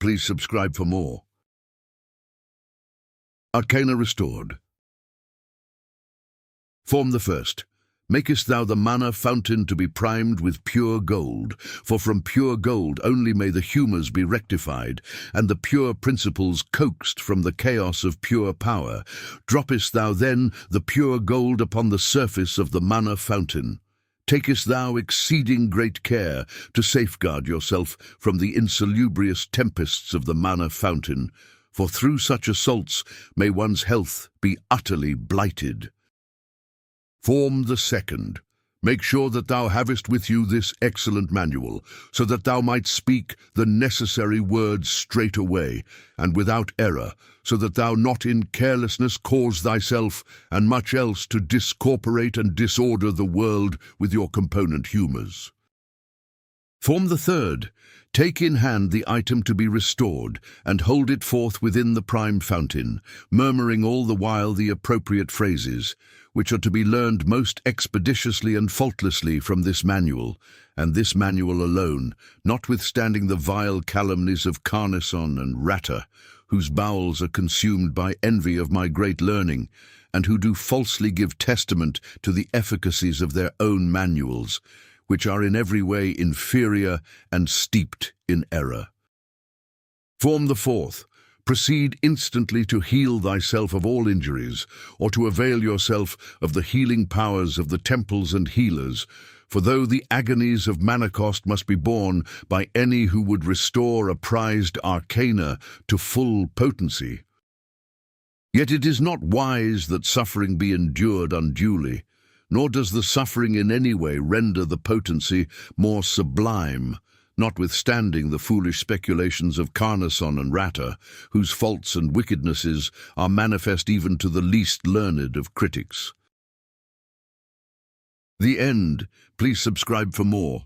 Please subscribe for more. Arcana Restored. Form the first. Makest thou the mana fountain to be primed with pure gold, for from pure gold only may the humours be rectified, and the pure principles coaxed from the chaos of pure power. Droppest thou then the pure gold upon the surface of the mana fountain. Takest thou exceeding great care to safeguard yourself from the insalubrious tempests of the mana fountain, for through such assaults may one's health be utterly blighted. Form the second. Make sure that thou havest with you this excellent manual, so that thou might speak the necessary words straight away, and without error, so that thou not in carelessness cause thyself and much else to discorporate and disorder the world with your component humours. Form the third. Take in hand the item to be restored, and hold it forth within the prime fountain, murmuring all the while the appropriate phrases, which are to be learned most expeditiously and faultlessly from this manual, and this manual alone, notwithstanding the vile calumnies of Carnison and Ratter, whose bowels are consumed by envy of my great learning, and who do falsely give testament to the efficacies of their own manuals, which are in every way inferior and steeped in error. Form the fourth. Proceed instantly to heal thyself of all injuries, or to avail yourself of the healing powers of the temples and healers, for though the agonies of Manacost must be borne by any who would restore a prized arcana to full potency, yet it is not wise that suffering be endured unduly, nor does the suffering in any way render the potency more sublime, notwithstanding the foolish speculations of Carnison and Ratter, whose faults and wickednesses are manifest even to the least learned of critics. The end. Please subscribe for more.